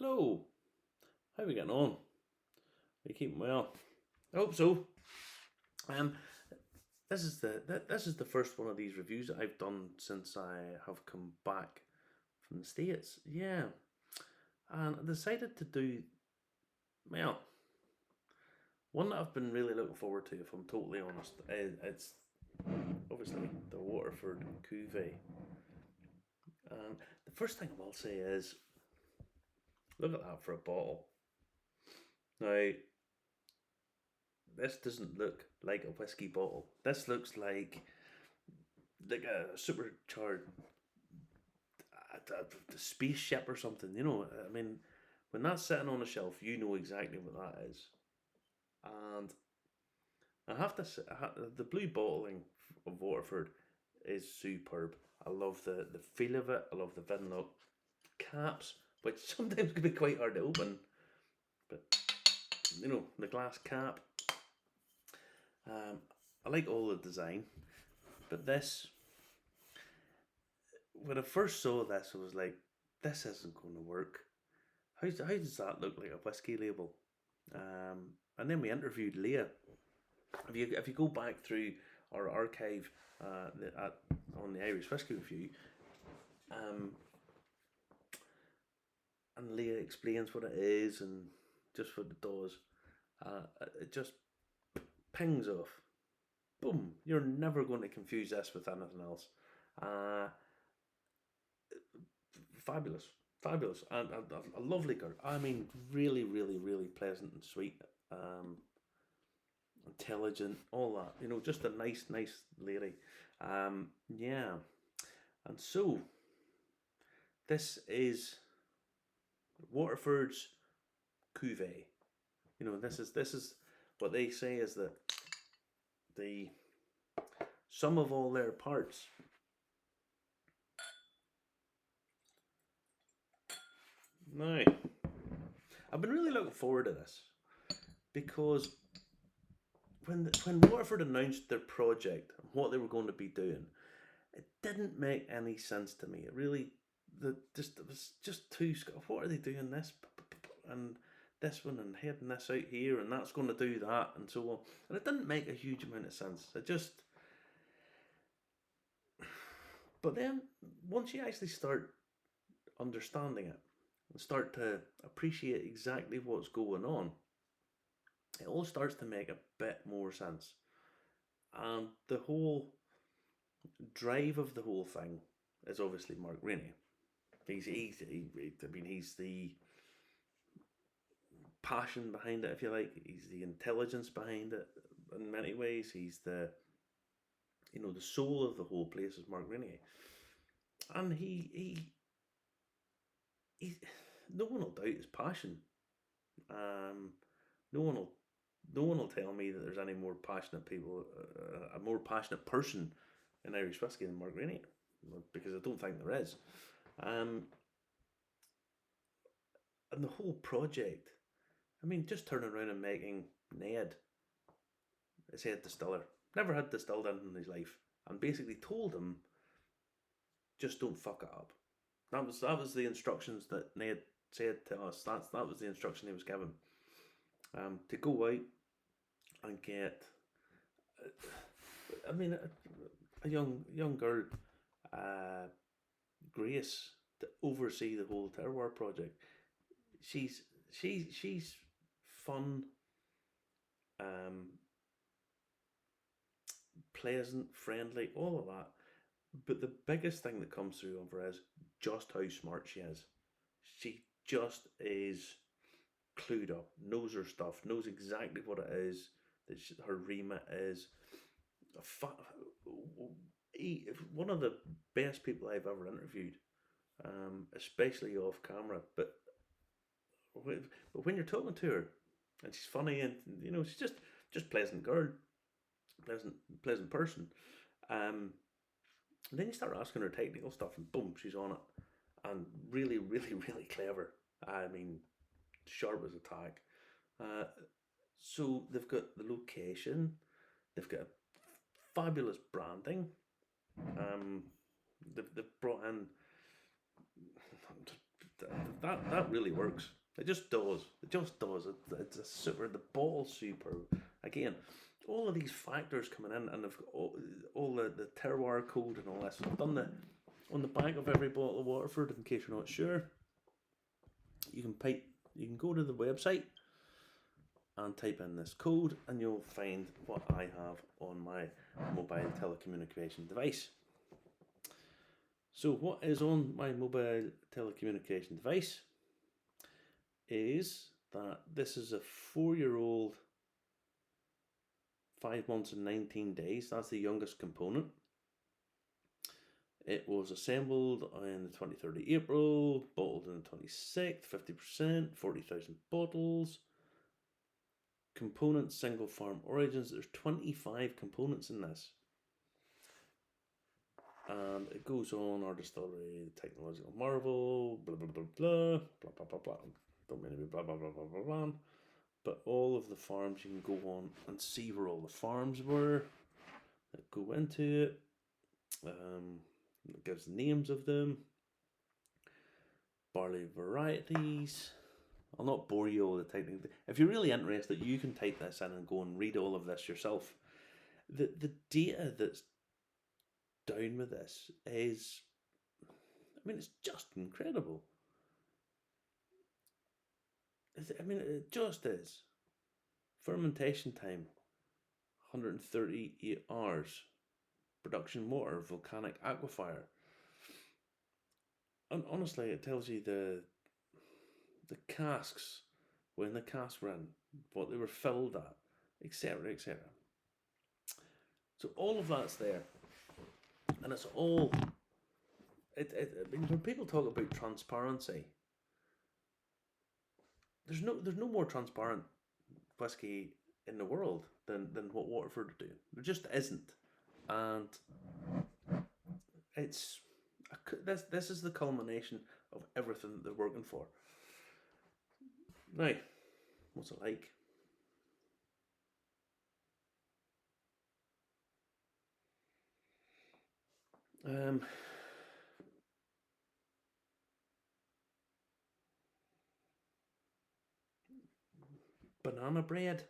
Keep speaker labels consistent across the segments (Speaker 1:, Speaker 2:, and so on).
Speaker 1: Hello, how are we getting on? Are you keeping well? I hope so. Um, this is the first one of these reviews that I've done since I have come back from the States. Yeah, and I decided to do well one that I've been really looking forward to. If I'm totally honest, it's obviously the Waterford Cuvée. And the first thing I will say is, look at that for a bottle. Now, this doesn't look like a whiskey bottle. This looks like a supercharged spaceship or something. I mean, when that's sitting on a shelf, you know exactly what that is. And I have to say, the blue bottling of Waterford is superb. I love the feel of it. I love the vinlock caps, which sometimes can be quite hard to open. But the glass cap. I like all the design, but this, when I first saw this, I was like, this isn't going to work. How does that look like a whiskey label? And then we interviewed Leah. If you go back through our archive on the Irish Whiskey Review, and Leah explains what it is and just what it does, it just pings off. Boom! You're never going to confuse this with anything else. Fabulous. Fabulous. And a lovely girl. I mean, really, really, really pleasant and sweet. Intelligent, all that. Just a nice lady. Yeah. And so, this is Waterford's Cuvée. This is what they say is that the sum of all their parts. Now, I've been really looking forward to this because when Waterford announced their project and what they were going to be doing, it didn't make any sense to me. It really, it was just too. What are they doing this and this one and heading this out here and that's going to do that and so on, and it didn't make a huge amount of sense. It just. But then once you actually start understanding it and start to appreciate exactly what's going on, it all starts to make a bit more sense. And the whole drive of the whole thing is obviously Mark Rainey. He's the passion behind it, if you like. He's the intelligence behind it in many ways. He's the soul of the whole place is Mark Rainey. And he no one will doubt his passion. No one will tell me that there's any more passionate people, a more passionate person in Irish whiskey than Mark Rainey, because I don't think there is. And the whole project, I mean, just turning around and making Ned his head distiller, never had distilled anything in his life, and basically told him, just don't fuck it up. That was the instructions that Ned said to us. That was the instruction he was given. To go out and get, I mean, a young girl, Grace, to oversee the whole Terroir project. She's fun, pleasant, friendly, all of that. But the biggest thing that comes through on her is just how smart she is. She just is clued up, knows her stuff, knows exactly what it is that her remit is. One of the best people I've ever interviewed, especially off camera. But when you're talking to her, and she's funny, and she's just pleasant girl, pleasant person. And then you start asking her technical stuff, and boom, she's on it, and really, really, really clever. I mean, sharp as a tack. So they've got the location, they've got fabulous branding. They've brought in, that really works. It just does. It just does. It's a super. The bottle's superb. Again, all of these factors coming in, and all the terroir code and all this. I've done the on the back of every bottle of Waterford. In case you're not sure, you can go to the website and type in this code, and you'll find what I have on my mobile telecommunication device. So what is on my mobile telecommunication device is that this is a 4-year-old, 5 months and 19 days. That's the youngest component. It was assembled on the 23rd of April, bottled on the 26th, 50%, 40,000 bottles. Components, single farm origins. There's 25 components in this. And it goes on, our distillery, technological marvel, blah, blah, blah, blah, blah, blah, blah, blah. Don't mean to be blah, blah, blah, blah, blah, blah. But all of the farms, you can go on and see where all the farms were that go into it. It gives names of them. Barley varieties. I'll not bore you all the technique. If you're really interested, you can type this in and go and read all of this yourself. The data that's down with this is, I mean, it's just incredible. I mean, it just is. Fermentation time, 138 hours. Production water, volcanic aquifer. And honestly, it tells you the casks, when the casks were in, what they were filled at, etc., etc. So all of that's there. And it's all, I mean, when people talk about transparency, there's no more transparent whiskey in the world than what Waterford are doing. There just isn't, and it's this is the culmination of everything that they're working for. Now, what's it like? Banana bread,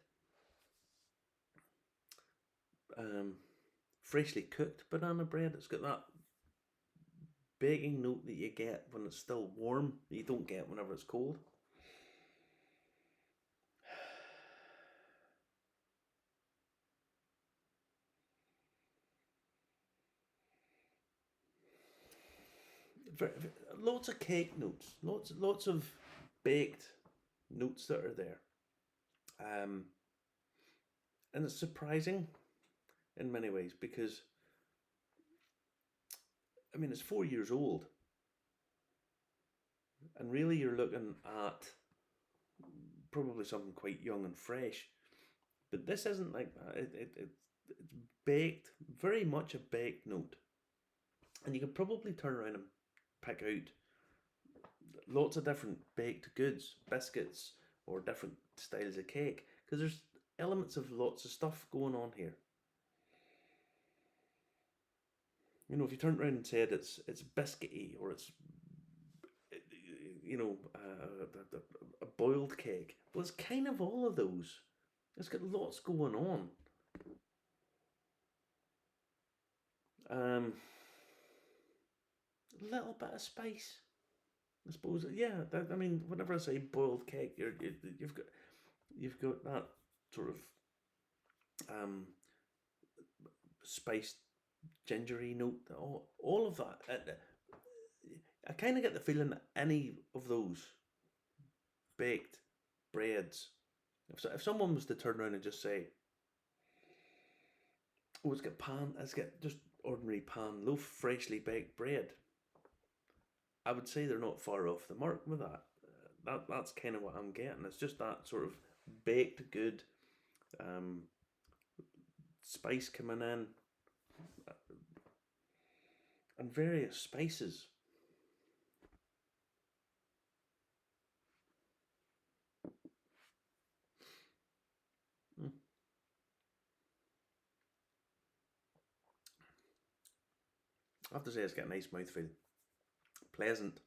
Speaker 1: freshly cooked banana bread. It's got that baking note that you get when it's still warm, that you don't get whenever it's cold. Lots of cake notes, lots of baked notes that are there. And it's surprising in many ways because, I mean, it's 4 years old, and really you're looking at probably something quite young and fresh, but this isn't like that. It's baked, very much a baked note, and you could probably turn around and pick out lots of different baked goods, biscuits, or different styles of cake, because there's elements of lots of stuff going on here. You know, if you turned around and said it's biscuity, or it's, you know, a boiled cake, well, it's kind of all of those. It's got lots going on. A little bit of spice, I suppose. Yeah, I mean, whenever I say boiled cake, you've got that sort of spiced gingery note. All of that. I kind of get the feeling that any of those baked breads, if someone was to turn around and just say, "Oh, it's got just ordinary pan loaf, freshly baked bread," I would say they're not far off the mark with that. That's kind of what I'm getting. It's just that sort of baked good, spice coming in, and various spices. I have to say, it's got a nice mouthfeel, pleasant,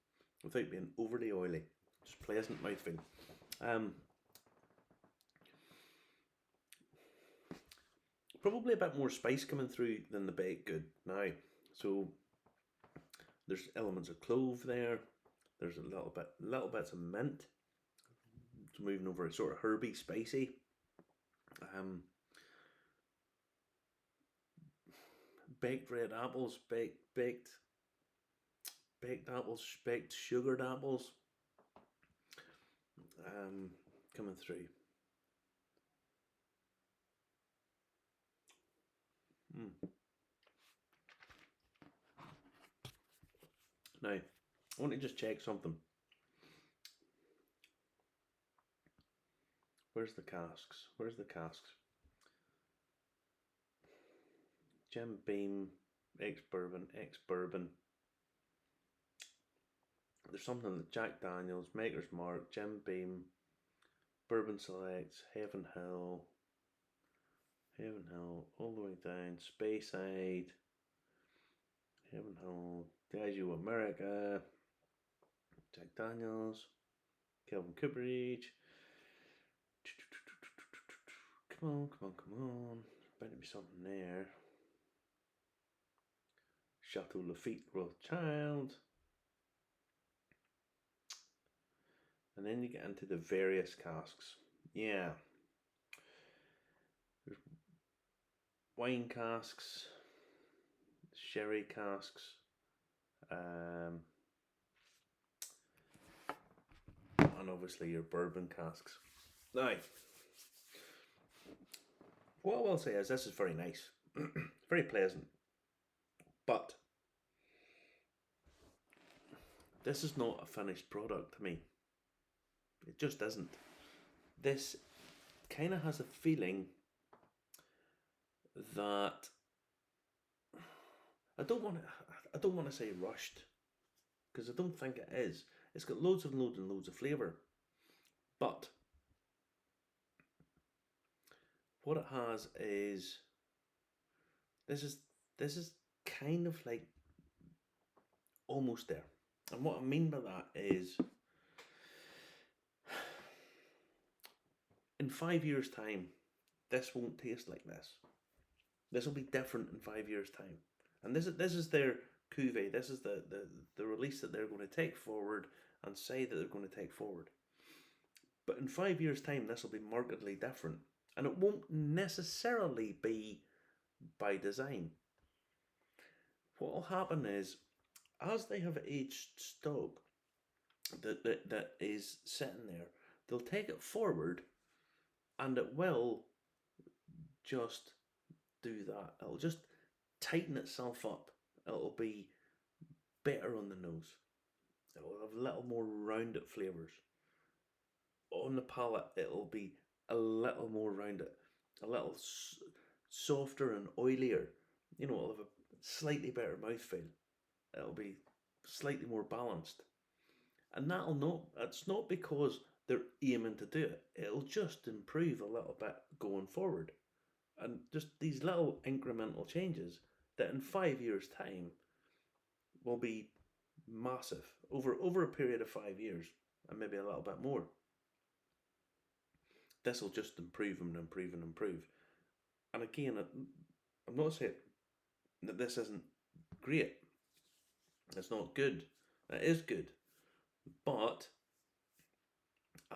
Speaker 1: without being overly oily. Just pleasant mouthfeel. Probably a bit more spice coming through than the baked good now. So there's elements of clove there. There's little bits of mint. It's moving over a sort of herby, spicy. Baked red apples, baked apples, baked sugared apples. Coming through. Now, I want to just check something. Where's the casks? Where's the casks? Jim Beam, ex-bourbon. There's something that Jack Daniels, Maker's Mark, Jim Beam, Bourbon Selects, Heaven Hill, all the way down, Speyside, Heaven Hill, Diageo America, Jack Daniels, Kelvin Cooperage. Come on. There's better be something there. Chateau Lafite Rothschild. And then you get into the various casks. Yeah. There's wine casks, sherry casks, and obviously your bourbon casks. Now, what I will say is this is very nice, very pleasant, but this is not a finished product to me. It just isn't. This kind of has a feeling that I don't want to say rushed, because I don't think it is. It's got loads and loads of flavour, but what it has is this is kind of like almost there. And what I mean by that is, in 5 years' time, this won't taste like this. This will be different in 5 years' time. And this is their Cuvée. This is the release that they're going to take forward and say that they're going to take forward. But in 5 years' time, this will be markedly different. And it won't necessarily be by design. What will happen is, as they have aged stock that is sitting there, they'll take it forward and it will just do that. It'll just tighten itself up. It'll be better on the nose. It'll have a little more rounded flavours. On the palate, it'll be a little more rounded, a little softer and oilier. You know, it'll have a slightly better mouthfeel. It'll be slightly more balanced. And it's not because they're aiming to do it. It'll just improve a little bit going forward. And just these little incremental changes that in 5 years' time will be massive over a period of 5 years, and maybe a little bit more. This will just improve and improve and improve. And again, I'm not saying that this isn't great. It's not good. It is good. But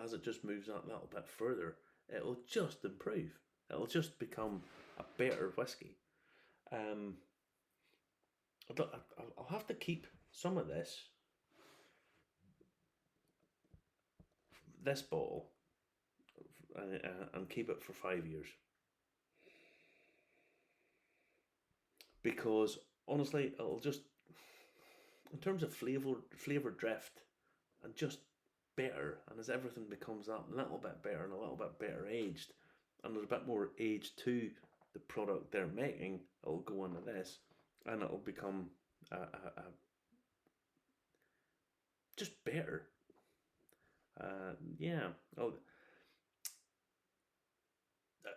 Speaker 1: as it just moves that little bit further, it'll just improve. It'll just become a better whiskey. I'll have to keep some of this bottle and keep it for 5 years, because honestly, it'll just, in terms of flavor drift, and just better, and as everything becomes that little bit better and a little bit better aged, and there's a bit more age to the product they're making, it'll go into this, and it'll become just better. Yeah.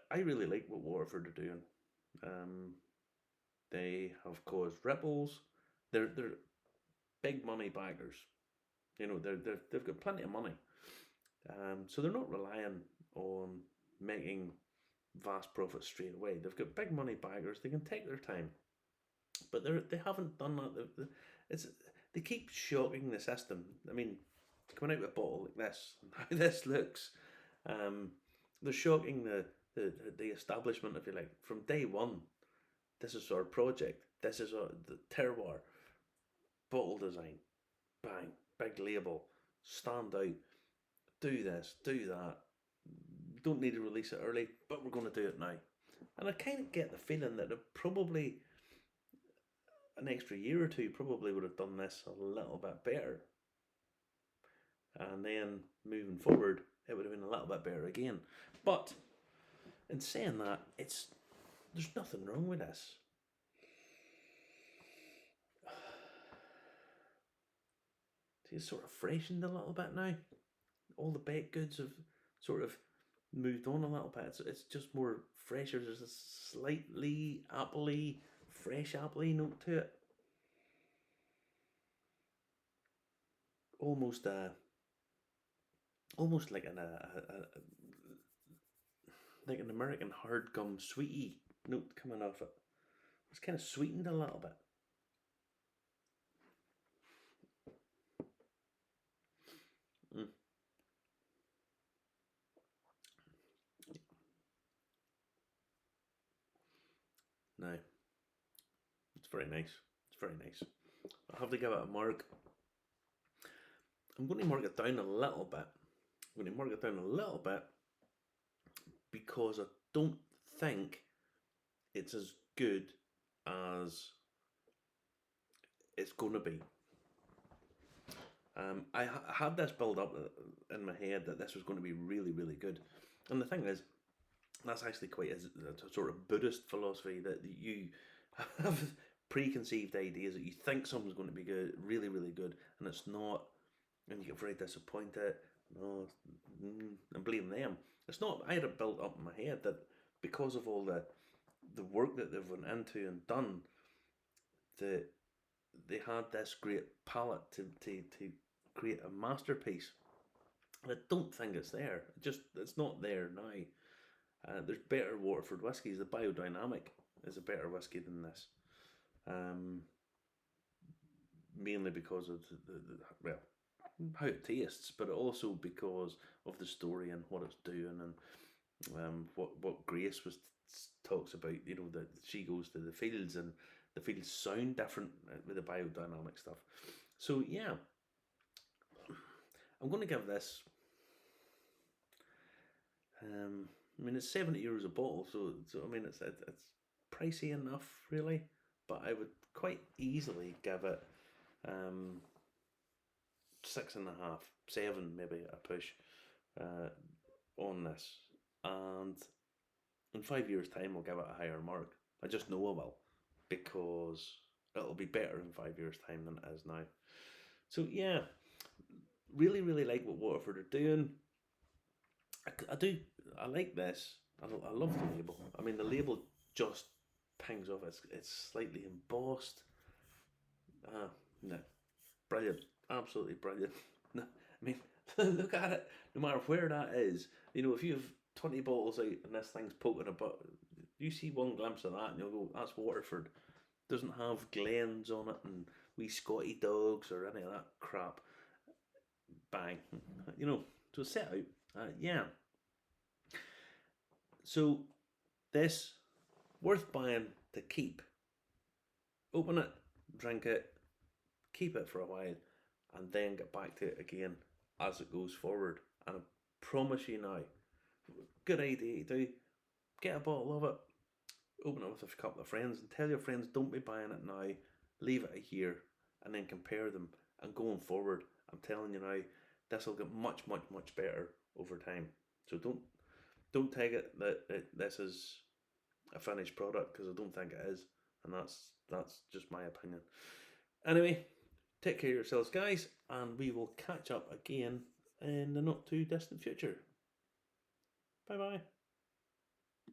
Speaker 1: I really like what Waterford are doing. They have caused ripples. They're big money baggers. You know, they've got plenty of money, so they're not relying on making vast profits straight away. They've got big money backers. They can take their time, but they haven't done that. They keep shocking the system. I mean, coming out with a bottle like this, how this looks, they're shocking the establishment, if you like, from day one. This is our project. This is the terroir. Bottle design, bang, big label, stand out. Do this, do that. Don't need to release it early, but we're going to do it now. And I kind of get the feeling that it probably an extra year or two probably would have done this a little bit better. And then moving forward, it would have been a little bit better again. But in saying that, there's nothing wrong with this. See, it's sort of freshened a little bit now. All the baked goods have sort of moved on a little bit. It's just more fresher. There's a slightly appley, fresh appley note to it. Almost like an American hard gum sweetie note coming off it. It's kind of sweetened a little bit. No, it's very nice. It's very nice. I'll have to give it a mark. I'm going to mark it down a little bit. Because I don't think it's as good as it's going to be. I had this build up in my head that this was going to be really, really good. And the thing is, that's actually quite a sort of Buddhist philosophy, that you have preconceived ideas that you think something's going to be good, really, really good, and it's not, and you get very disappointed. No, and blame them. It's not. I had it built up in my head that because of all the work that they've went into and done, that they had this great palette to create a masterpiece. And I don't think it's there. It's not there now. There's better Waterford Whiskies. The Biodynamic is a better whiskey than this. Mainly because of the how it tastes, but also because of the story and what it's doing, and what Grace talks about. You know, that she goes to the fields, and the fields sound different with the biodynamic stuff. So yeah, I'm going to give this. I mean, it's €70 a bottle, so I mean, it's pricey enough, really. But I would quite easily give it 6.5, 7, maybe a push on this. And in 5 years' time, I'll give it a higher mark. I just know I will, because it'll be better in 5 years' time than it is now. So yeah, really, really like what Waterford are doing. I do. I like this. I love the label. I mean, the label just pings off. It's slightly embossed. No, brilliant. Absolutely brilliant. No, I mean, look at it. No matter where that is, you know, if you have 20 bottles out and this thing's poking about, you see one glimpse of that and you'll go, that's Waterford. Doesn't have Glens on it and wee Scotty dogs or any of that crap. Bang. You know, so set out. Yeah. So this, worth buying to keep. Open it, drink it, keep it for a while, and then get back to it again as it goes forward. And I promise you now, good idea to do. Get a bottle of it, open it with a couple of friends, and tell your friends, don't be buying it now, leave it a year, and then compare them. And going forward, I'm telling you now, this will get much, much, much better over time. So don't take it that this is a finished product, because I don't think it is, and that's just my opinion. Anyway, take care of yourselves, guys, and we will catch up again in the not too distant future. Bye bye.